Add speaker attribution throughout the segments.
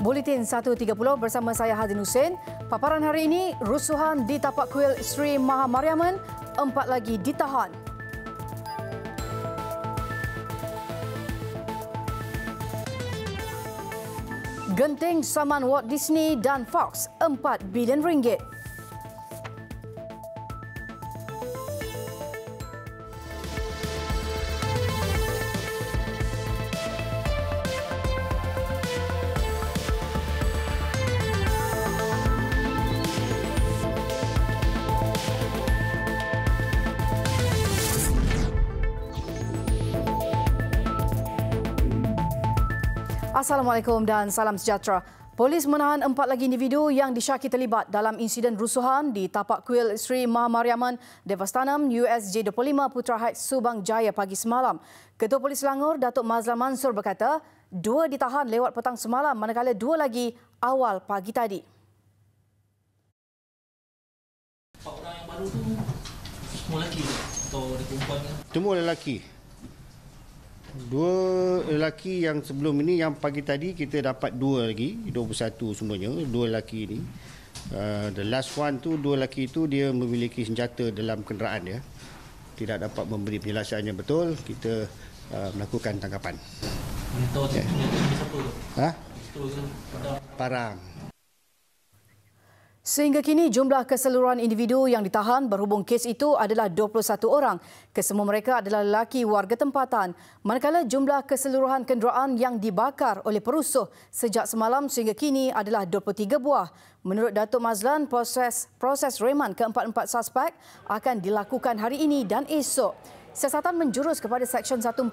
Speaker 1: Buletin 1.30 bersama saya Hazin Hussein. Paparan hari ini, rusuhan di tapak kuil Sri Mahamariamman, 4 lagi ditahan. Genting saman Walt Disney dan Fox, 4 bilion ringgit. Assalamualaikum dan salam sejahtera. Polis menahan 4 lagi individu yang disyaki terlibat dalam insiden rusuhan di tapak kuil Sri Mahamariamman Devastanam USJ25 Putra Heights Subang Jaya pagi semalam. Ketua Polis Selangor Datuk Mazlan Mansor berkata, 2 ditahan lewat petang semalam manakala 2 lagi awal pagi tadi.
Speaker 2: Orang yang baru tu semua lelaki atau ada perempuan ke?
Speaker 3: Semua lelaki. 2 lelaki yang sebelum ini, yang pagi tadi kita dapat 2 lagi, 21 semuanya, 2 lelaki ini. The last one tu, 2 lelaki itu dia memiliki senjata dalam kenderaan dia. Tidak dapat memberi penjelasan yang betul, kita melakukan tangkapan.
Speaker 2: Tahu senjata ni siapa tu? Pistol ke?
Speaker 3: Parang.
Speaker 1: Sehingga kini jumlah keseluruhan individu yang ditahan berhubung kes itu adalah 21 orang. Kesemua mereka adalah lelaki warga tempatan. Manakala jumlah keseluruhan kenderaan yang dibakar oleh perusuh sejak semalam sehingga kini adalah 23 buah. Menurut Datuk Mazlan, proses reman ke-4 suspek akan dilakukan hari ini dan esok. Siasatan menjurus kepada Seksyen 148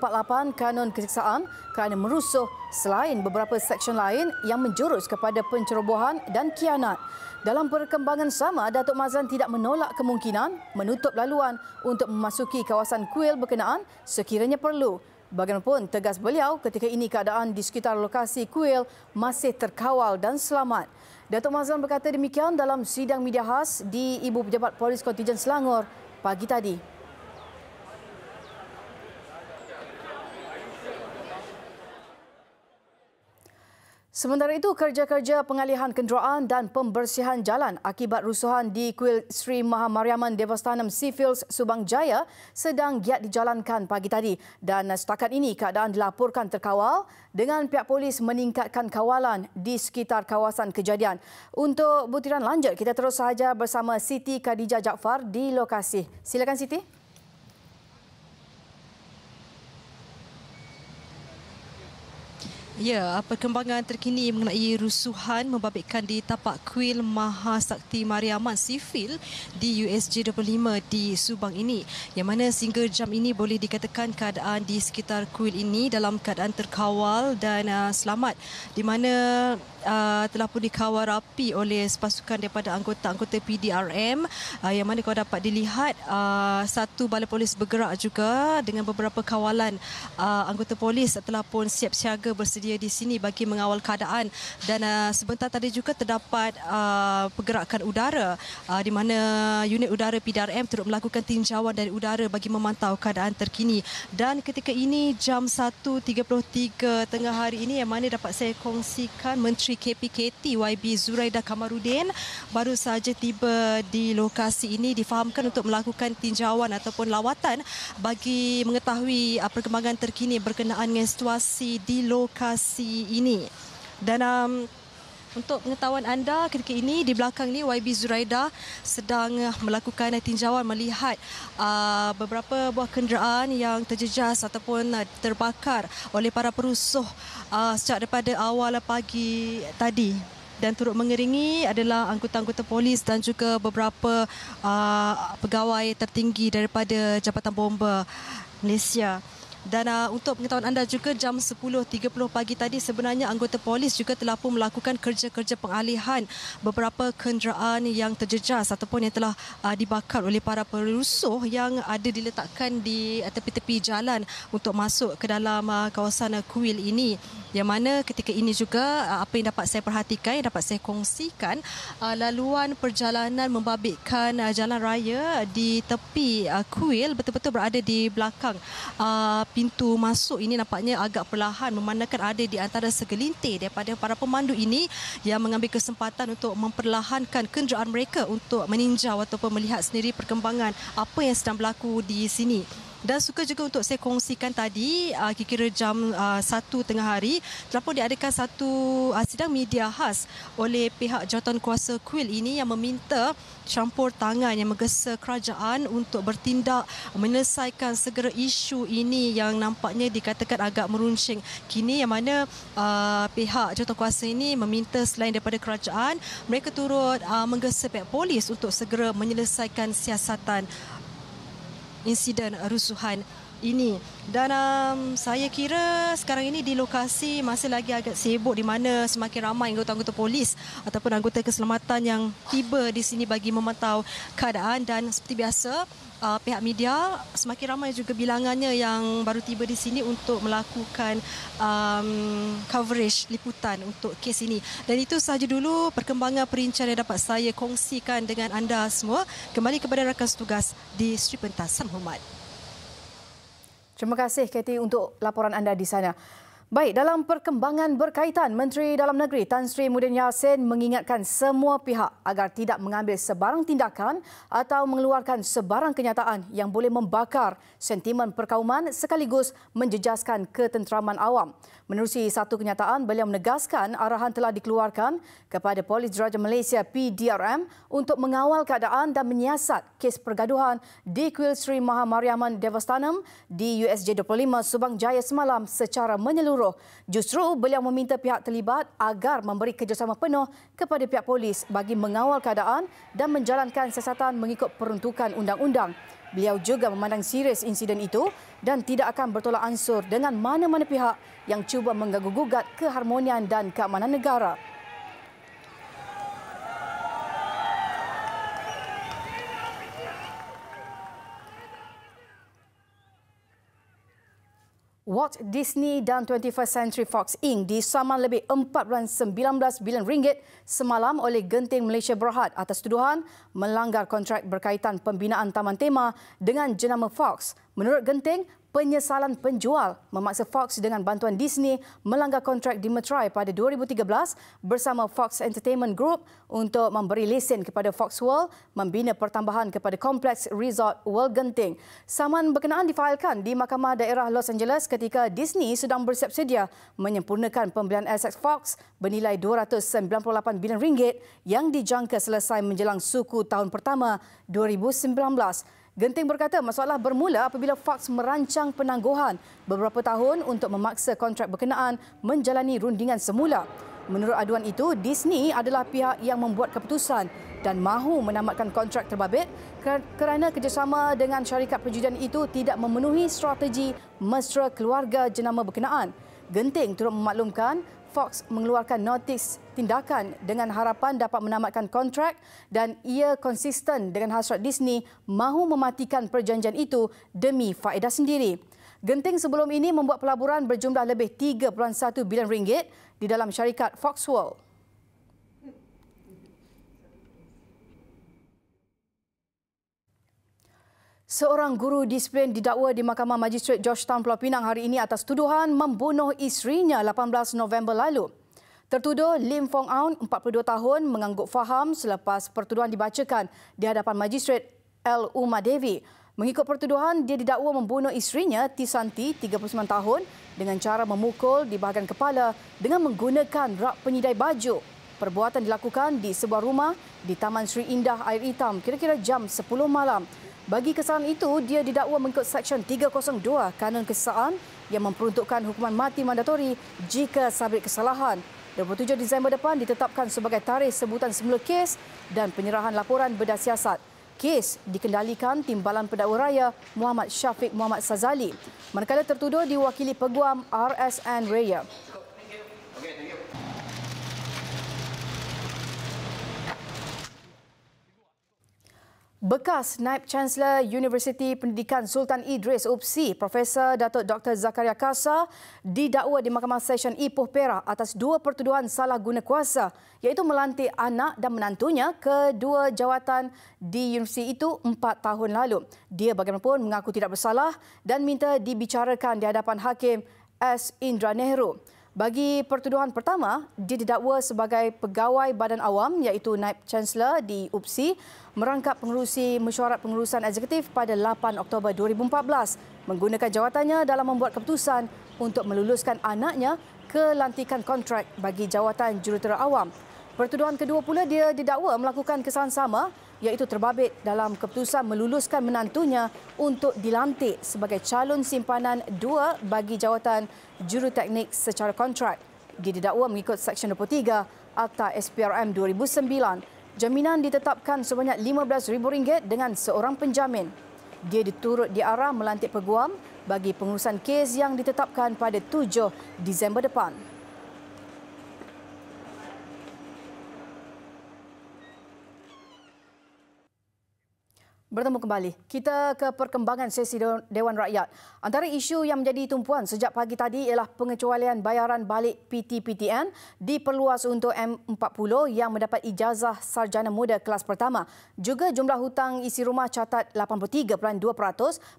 Speaker 1: Kanun Keseksaan kerana merusuh selain beberapa seksyen lain yang menjurus kepada pencerobohan dan khianat. Dalam perkembangan sama, Datuk Mazlan tidak menolak kemungkinan menutup laluan untuk memasuki kawasan kuil berkenaan sekiranya perlu. Bagaimanapun, tegas beliau ketika ini keadaan di sekitar lokasi kuil masih terkawal dan selamat. Datuk Mazlan berkata demikian dalam sidang media khas di Ibu Pejabat Polis Kontijen Selangor pagi tadi. Sementara itu, kerja-kerja pengalihan kenderaan dan pembersihan jalan akibat rusuhan di kuil Sri Mahamariamman Devastanam Seafields Subang Jaya sedang giat dijalankan pagi tadi. Dan setakat ini keadaan dilaporkan terkawal dengan pihak polis meningkatkan kawalan di sekitar kawasan kejadian. Untuk butiran lanjut, kita terus sahaja bersama Siti Khadijah Jaafar di lokasi. Silakan Siti.
Speaker 4: Ya, perkembangan terkini mengenai rusuhan membabitkan di tapak kuil Mahasakti Mariamman Seafield di USJ25 di Subang ini, yang mana sehingga jam ini boleh dikatakan keadaan di sekitar kuil ini dalam keadaan terkawal dan selamat, di mana telah pun dikawal rapi oleh pasukan daripada anggota-anggota PDRM, yang mana kalau dapat dilihat satu balai polis bergerak juga dengan beberapa kawalan anggota polis telah pun siap siaga bersedia di sini bagi mengawal keadaan. Dan sebentar tadi juga terdapat pergerakan udara di mana unit udara PDRM turut melakukan tinjauan dari udara bagi memantau keadaan terkini. Dan ketika ini jam 1.33 tengah hari ini, yang mana dapat saya kongsikan Menteri KPKT YB Zuraidah Kamarudin baru saja tiba di lokasi ini, difahamkan untuk melakukan tinjauan ataupun lawatan bagi mengetahui perkembangan terkini berkenaan dengan situasi di lokasi ini. Dan untuk pengetahuan anda, ketika ini di belakang ni YB Zuraidah sedang melakukan tinjauan melihat beberapa buah kenderaan yang terjejas ataupun terbakar oleh para perusuh sejak daripada awal pagi tadi. Dan turut mengiringi adalah anggota-anggota polis dan juga beberapa pegawai tertinggi daripada Jabatan Bomba Malaysia. Dan untuk pengetahuan anda juga, jam 10.30 pagi tadi sebenarnya anggota polis juga telah pun melakukan kerja-kerja pengalihan beberapa kenderaan yang terjejas ataupun yang telah dibakar oleh para perusuh yang ada diletakkan di tepi-tepi jalan untuk masuk ke dalam kawasan kuil ini. Yang mana ketika ini juga apa yang dapat saya perhatikan, yang dapat saya kongsikan, laluan perjalanan membabitkan jalan raya di tepi kuil betul-betul berada di belakang pintu masuk ini nampaknya agak perlahan, memandangkan ada di antara segelintir daripada para pemandu ini yang mengambil kesempatan untuk memperlahankan kenderaan mereka untuk meninjau ataupun melihat sendiri perkembangan apa yang sedang berlaku di sini. Dan suka juga untuk saya kongsikan tadi, kira-kira jam 1 tengah hari, telah pun diadakan satu sidang media khas oleh pihak jawatankuasa kuil ini yang meminta campur tangan yang menggesa kerajaan untuk bertindak menyelesaikan segera isu ini yang nampaknya dikatakan agak meruncing kini, yang mana pihak jawatankuasa ini meminta selain daripada kerajaan, mereka turut menggesa pihak polis untuk segera menyelesaikan siasatan insiden rusuhan ini. Dan saya kira sekarang ini di lokasi masih lagi agak sibuk, di mana semakin ramai anggota-anggota polis ataupun anggota keselamatan yang tiba di sini bagi memantau keadaan. Dan seperti biasa, pihak media semakin ramai juga bilangannya yang baru tiba di sini untuk melakukan coverage liputan untuk kes ini. Dan itu sahaja dulu perkembangan perincian yang dapat saya kongsikan dengan anda semua. Kembali kepada rakan setugas di Sri Pentas. Sam Muhammad.
Speaker 1: Terima kasih Katie untuk laporan anda di sana. Baik, dalam perkembangan berkaitan, Menteri Dalam Negeri Tan Sri Muhyiddin Yassin mengingatkan semua pihak agar tidak mengambil sebarang tindakan atau mengeluarkan sebarang kenyataan yang boleh membakar sentimen perkauman sekaligus menjejaskan ketenteraman awam. Menerusi satu kenyataan, beliau menegaskan arahan telah dikeluarkan kepada Polis Diraja Malaysia PDRM untuk mengawal keadaan dan menyiasat kes pergaduhan di Kuil Sri Maha Mariamman Devastanam di USJ 25 Subang Jaya semalam secara menyeluruh. Justru beliau meminta pihak terlibat agar memberi kerjasama penuh kepada pihak polis bagi mengawal keadaan dan menjalankan siasatan mengikut peruntukan undang-undang. Beliau juga memandang serius insiden itu dan tidak akan bertolak ansur dengan mana-mana pihak yang cuba mengganggu-gugat keharmonian dan keamanan negara. Walt Disney dan 21st Century Fox Inc. disaman lebih 419 bilion ringgit semalam oleh Genting Malaysia Berhad atas tuduhan melanggar kontrak berkaitan pembinaan taman tema dengan jenama Fox. Menurut Genting, penyesalan penjual memaksa Fox dengan bantuan Disney melanggar kontrak dimeterai pada 2013 bersama Fox Entertainment Group untuk memberi lesen kepada Fox World membina pertambahan kepada kompleks Resort World Genting. Saman berkenaan difailkan di Mahkamah Daerah Los Angeles ketika Disney sedang bersiap sedia menyempurnakan pembelian aset Fox bernilai 298 bilion ringgit yang dijangka selesai menjelang suku tahun pertama 2019. Genting berkata masalah bermula apabila Fox merancang penangguhan beberapa tahun untuk memaksa kontrak berkenaan menjalani rundingan semula. Menurut aduan itu, Disney adalah pihak yang membuat keputusan dan mahu menamatkan kontrak terbabit kerana kerjasama dengan syarikat perjudian itu tidak memenuhi strategi mesra keluarga jenama berkenaan. Genting turut memaklumkan Fox mengeluarkan notis tindakan dengan harapan dapat menamatkan kontrak dan ia konsisten dengan hasrat Disney mahu mematikan perjanjian itu demi faedah sendiri. Genting sebelum ini membuat pelaburan berjumlah lebih 3.1 bilion ringgit di dalam syarikat Fox World. Seorang guru disiplin didakwa di Mahkamah Magistrate Georgetown Pulau Pinang hari ini atas tuduhan membunuh isterinya 18 November lalu. Tertuduh Lim Fong Aun, 42 tahun, mengangguk faham selepas pertuduhan dibacakan di hadapan Magistrate L. Uma Devi. Mengikut pertuduhan, dia didakwa membunuh isterinya Tisanti, 39 tahun, dengan cara memukul di bahagian kepala dengan menggunakan rak penyidai baju. Perbuatan dilakukan di sebuah rumah di Taman Sri Indah Air Hitam kira-kira jam 10 malam. Bagi kesalahan itu, dia didakwa mengikut Seksyen 302 Kanun Kesesahan yang memperuntukkan hukuman mati mandatori jika sabit kesalahan. 27 Disember depan ditetapkan sebagai tarikh sebutan semula kes dan penyerahan laporan bedah siasat. Kes dikendalikan Timbalan Pendakwa Raya Muhammad Syafiq Muhammad Sazali, manakala tertuduh diwakili Peguam RSN Raya. Bekas Naib Chancellor Universiti Pendidikan Sultan Idris UPSI, Profesor Datuk Dr. Zakaria Kasa didakwa di Mahkamah Session Ipoh Perak atas dua pertuduhan salah guna kuasa, iaitu melantik anak dan menantunya ke dua jawatan di universiti itu 4 tahun lalu. Dia bagaimanapun mengaku tidak bersalah dan minta dibicarakan di hadapan Hakim S. Indra Nehru. Bagi pertuduhan pertama, dia didakwa sebagai pegawai badan awam iaitu Naib Chancellor di UPSI merangkap pengerusi mesyuarat pengurusan eksekutif pada 8 Oktober 2014 menggunakan jawatannya dalam membuat keputusan untuk meluluskan anaknya ke lantikan kontrak bagi jawatan jurutera awam. Pertuduhan kedua pula dia didakwa melakukan kesalahan sama iaitu terbabit dalam keputusan meluluskan menantunya untuk dilantik sebagai calon simpanan 2 bagi jawatan juruteknik secara kontrak. Dia didakwa mengikut Seksyen 23 Akta SPRM 2009. Jaminan ditetapkan sebanyak RM15,000 dengan seorang penjamin. Dia diturut diarah melantik peguam bagi pengurusan kes yang ditetapkan pada 7 Disember depan. Bertemu kembali. Kita ke perkembangan sesi Dewan Rakyat. Antara isu yang menjadi tumpuan sejak pagi tadi ialah pengecualian bayaran balik PT-PTN diperluas untuk M40 yang mendapat ijazah sarjana muda kelas pertama. Juga jumlah hutang isi rumah catat 83.2%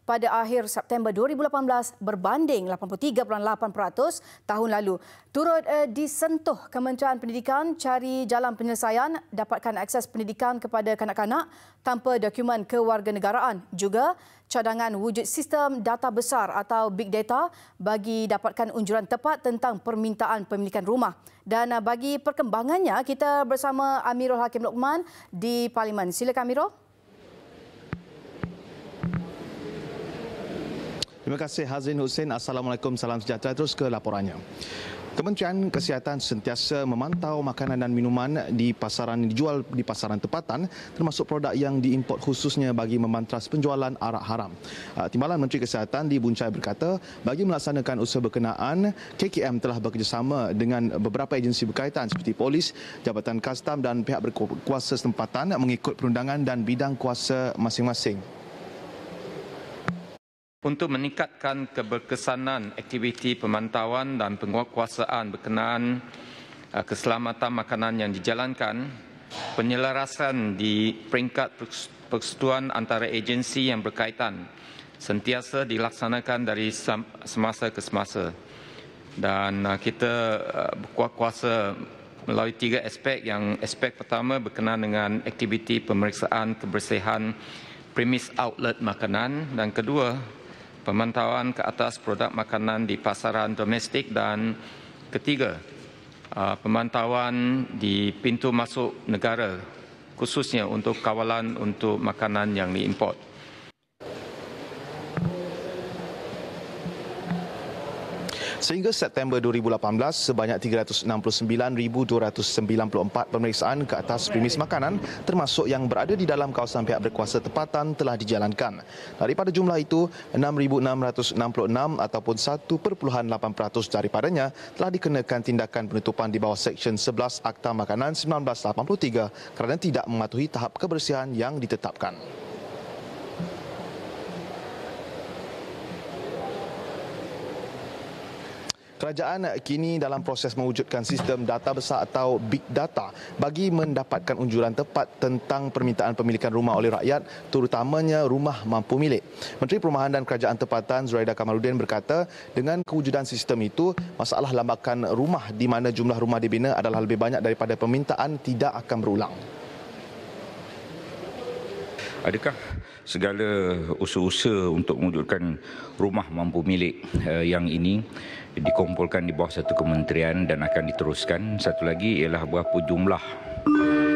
Speaker 1: pada akhir September 2018 berbanding 83.8% tahun lalu. Turut disentuh Kementerian Pendidikan cari jalan penyelesaian dapatkan akses pendidikan kepada kanak-kanak tanpa dokumen kewarganegaraan. Juga cadangan wujud sistem data besar atau big data bagi dapatkan unjuran tepat tentang permintaan pemilikan rumah. Dan bagi perkembangannya, kita bersama Amirul Hakim Lokman di Parlimen. Silakan Amirul.
Speaker 5: Terima kasih Hazrin Hussein. Assalamualaikum, salam sejahtera. Terus ke laporannya. Kementerian Kesihatan sentiasa memantau makanan dan minuman di pasaran dijual di pasaran tempatan, termasuk produk yang diimport khususnya bagi memantras penjualan arak haram. Timbalan Menteri Kesihatan di Buncai berkata, bagi melaksanakan usaha berkenaan, KKM telah bekerjasama dengan beberapa agensi berkaitan seperti polis, Jabatan Kastam dan pihak berkuasa setempatan mengikut perundangan dan bidang kuasa masing-masing.
Speaker 6: Untuk meningkatkan keberkesanan aktiviti pemantauan dan penguatkuasaan berkenaan keselamatan makanan yang dijalankan, penyelarasan di peringkat persetujuan antara agensi yang berkaitan sentiasa dilaksanakan dari semasa ke semasa. Dan kita berkuatkuasa melalui 3 aspek. Aspek pertama berkenaan dengan aktiviti pemeriksaan kebersihan premis outlet makanan, dan kedua, pemantauan ke atas produk makanan di pasaran domestik, dan ketiga, pemantauan di pintu masuk negara khususnya untuk kawalan untuk makanan yang diimport.
Speaker 5: Sehingga September 2018, sebanyak 369,294 pemeriksaan ke atas premis makanan termasuk yang berada di dalam kawasan pihak berkuasa tempatan telah dijalankan. Daripada jumlah itu, 6,666 ataupun 1.8% daripadanya telah dikenakan tindakan penutupan di bawah Seksyen 11 Akta Makanan 1983 kerana tidak mematuhi tahap kebersihan yang ditetapkan. Kerajaan kini dalam proses mewujudkan sistem data besar atau big data bagi mendapatkan unjuran tepat tentang permintaan pemilikan rumah oleh rakyat, terutamanya rumah mampu milik. Menteri Perumahan dan Kerajaan Tempatan Zuraida Kamaluddin berkata, dengan kewujudan sistem itu, masalah lambakan rumah di mana jumlah rumah dibina adalah lebih banyak daripada permintaan tidak akan berulang.
Speaker 7: Adakah segala usaha-usaha untuk mewujudkan rumah mampu milik yang ini dikumpulkan di bawah satu kementerian dan akan diteruskan? Satu lagi ialah berapa jumlah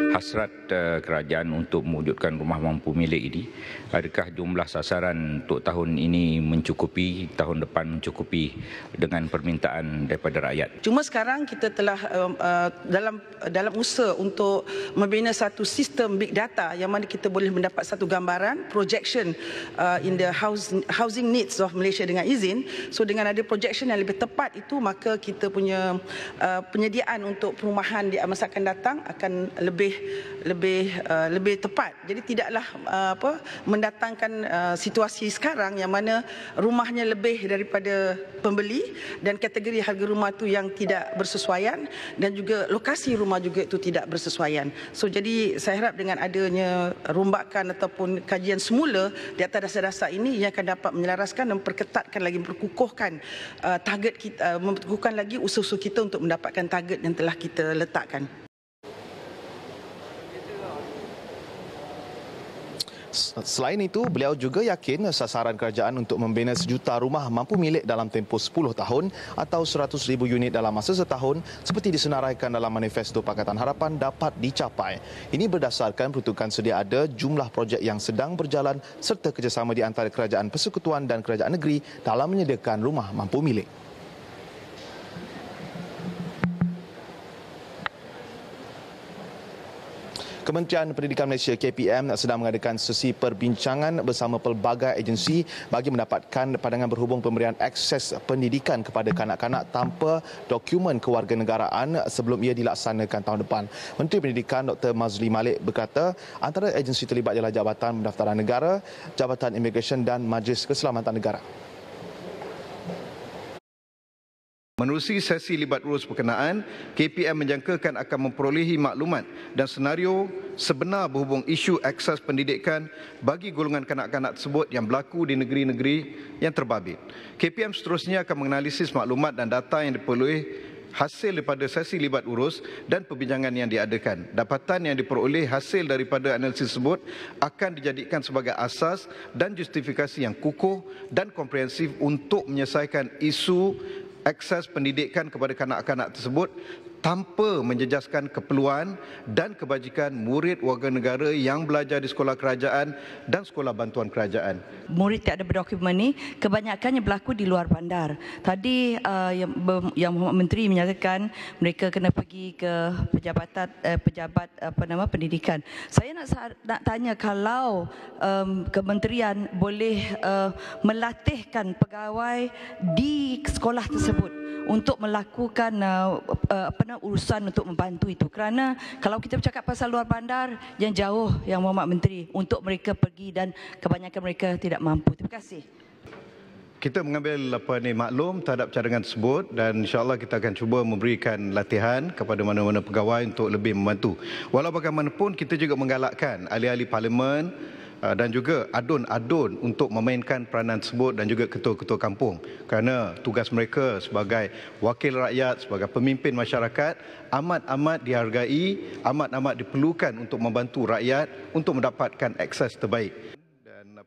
Speaker 7: hasrat kerajaan untuk mewujudkan rumah mampu milik ini? Adakah jumlah sasaran untuk tahun ini mencukupi, tahun depan mencukupi dengan permintaan daripada rakyat?
Speaker 8: Cuma sekarang kita telah dalam usaha untuk membina satu sistem big data yang mana kita boleh mendapat satu gambaran projection in the housing needs of Malaysia dengan izin. So dengan ada projection yang lebih tepat itu, maka kita punya penyediaan untuk perumahan di masa akan datang akan lebih lebih tepat. Jadi tidaklah mendatangkan situasi sekarang yang mana rumahnya lebih daripada pembeli dan kategori harga rumah tu yang tidak bersesuaian dan juga lokasi rumah juga itu tidak bersesuaian. So jadi saya harap dengan adanya rombakan ataupun kajian semula di atas dasar-dasar ini yang akan dapat menyelaraskan dan memperketatkan lagi, memperkukuhkan target kita, memperkukuhkan lagi usaha-usaha kita untuk mendapatkan target yang telah kita letakkan.
Speaker 5: Selain itu, beliau juga yakin sasaran kerajaan untuk membina 1 juta rumah mampu milik dalam tempoh 10 tahun atau 100,000 unit dalam masa setahun seperti disenaraikan dalam Manifesto Pakatan Harapan dapat dicapai. Ini berdasarkan peruntukan sedia ada, jumlah projek yang sedang berjalan serta kerjasama di antara kerajaan persekutuan dan kerajaan negeri dalam menyediakan rumah mampu milik. Kementerian Pendidikan Malaysia KPM sedang mengadakan sesi perbincangan bersama pelbagai agensi bagi mendapatkan pandangan berhubung pemberian akses pendidikan kepada kanak-kanak tanpa dokumen kewarganegaraan sebelum ia dilaksanakan tahun depan. Menteri Pendidikan Dr. Mazli Malik berkata antara agensi terlibat ialah Jabatan Pendaftaran Negara, Jabatan Imigresen dan Majlis Keselamatan Negara.
Speaker 9: Menerusi sesi libat urus berkenaan, KPM menjangkakan akan memperolehi maklumat dan senario sebenar berhubung isu akses pendidikan bagi golongan kanak-kanak tersebut yang berlaku di negeri-negeri yang terbabit. KPM seterusnya akan menganalisis maklumat dan data yang diperoleh hasil daripada sesi libat urus dan perbincangan yang diadakan. Dapatan yang diperoleh hasil daripada analisis tersebut akan dijadikan sebagai asas dan justifikasi yang kukuh dan komprehensif untuk menyelesaikan isu akses pendidikan kepada kanak-kanak tersebut tanpa menjejaskan keperluan dan kebajikan murid warga negara yang belajar di sekolah kerajaan dan sekolah bantuan kerajaan.
Speaker 10: Murid tiada berdokumen ini kebanyakannya berlaku di luar bandar. Tadi yang Menteri menyatakan mereka kena pergi ke pejabat pendidikan. Saya nak tanya kalau kementerian boleh melatihkan pegawai di sekolah tersebut untuk melakukan urusan untuk membantu itu, kerana kalau kita bercakap pasal luar bandar yang jauh yang Mohd Menteri untuk mereka pergi dan kebanyakan mereka tidak mampu. Terima kasih.
Speaker 9: Kita mengambil maklum terhadap cadangan tersebut dan insya-Allah kita akan cuba memberikan latihan kepada mana-mana pegawai untuk lebih membantu. Walau bagaimanapun kita juga menggalakkan ahli-ahli parlimen dan juga adun-adun untuk memainkan peranan tersebut dan juga ketua-ketua kampung, kerana tugas mereka sebagai wakil rakyat, sebagai pemimpin masyarakat amat-amat dihargai, amat-amat diperlukan untuk membantu rakyat untuk mendapatkan akses terbaik. Dan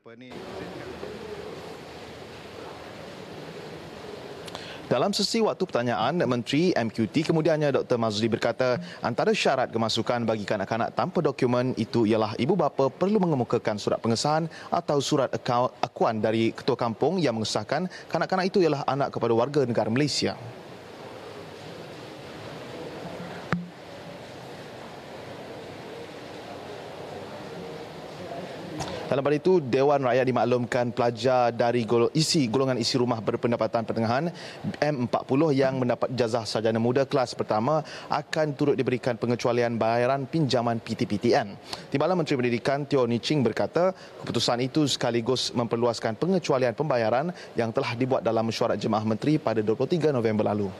Speaker 5: Dalam sesi waktu pertanyaan, Menteri MQT kemudiannya Dr. Mazli berkata antara syarat kemasukan bagi kanak-kanak tanpa dokumen itu ialah ibu bapa perlu mengemukakan surat pengesahan atau surat akuan dari ketua kampung yang mengesahkan kanak-kanak itu ialah anak kepada warga negara Malaysia. Dalam pada itu, Dewan Rakyat dimaklumkan pelajar dari golongan isi rumah berpendapatan pertengahan M40 yang mendapat ijazah sarjana muda kelas pertama akan turut diberikan pengecualian bayaran pinjaman PTPTN. Timbalan Menteri Pendidikan Teo Nii Ching berkata, keputusan itu sekaligus memperluaskan pengecualian pembayaran yang telah dibuat dalam mesyuarat Jemaah Menteri pada 23 November lalu.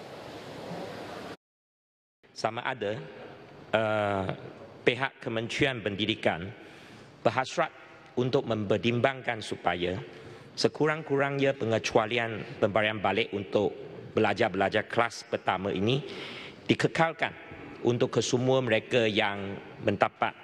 Speaker 11: Sama ada pihak Kementerian Pendidikan berhasrat untuk mempertimbangkan supaya sekurang-kurangnya pengecualian pembayaran balik untuk belajar-belajar kelas pertama ini dikekalkan untuk kesemua mereka yang mendapat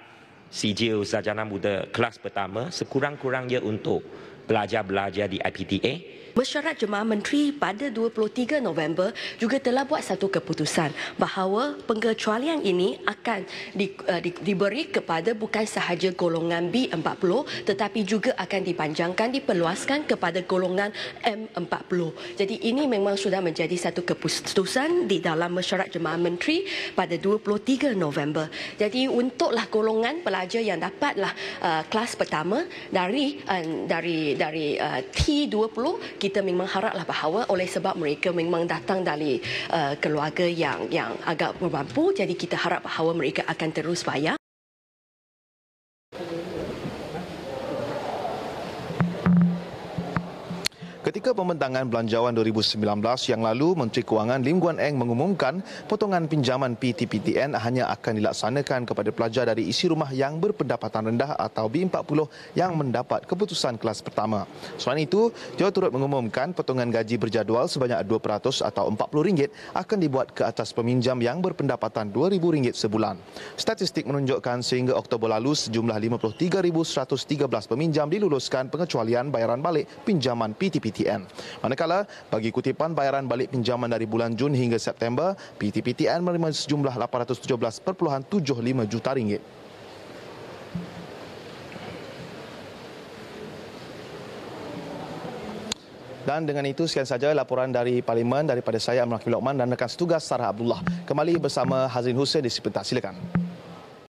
Speaker 11: sijil sarjana muda kelas pertama, sekurang-kurangnya untuk belajar-belajar di IPTA.
Speaker 12: Mesyuarat Jemaah Menteri pada 23 November juga telah buat satu keputusan bahawa pengecualian ini akan diberi kepada bukan sahaja golongan B40 tetapi juga akan dipanjangkan, diperluaskan kepada golongan M40. Jadi ini memang sudah menjadi satu keputusan di dalam Mesyuarat Jemaah Menteri pada 23 November. Jadi untuklah golongan pelajar yang dapatlah kelas pertama dari T20, kita memang haraplah bahawa oleh sebab mereka memang datang dari keluarga yang agak bermampu, jadi kita harap bahawa mereka akan terus bayar.
Speaker 5: Ketika pembentangan Belanjawan 2019 yang lalu, Menteri Kewangan Lim Guan Eng mengumumkan potongan pinjaman PTPTN hanya akan dilaksanakan kepada pelajar dari isi rumah yang berpendapatan rendah atau B40 yang mendapat keputusan kelas pertama. Selain itu, dia turut mengumumkan potongan gaji berjadual sebanyak 2% atau RM40 akan dibuat ke atas peminjam yang berpendapatan RM2,000 sebulan. Statistik menunjukkan sehingga Oktober lalu sejumlah 53,113 peminjam diluluskan pengecualian bayaran balik pinjaman PTPTN. Manakala bagi kutipan bayaran balik pinjaman dari bulan Jun hingga September, PTPTN menerima sejumlah RM817.75 juta. Dan dengan itu sekian saja laporan dari Parlimen daripada saya Amir Lokman dan rekan setugas Sarah Abdullah. Kembali bersama Hazrin Hussein di Sipenta. Silakan.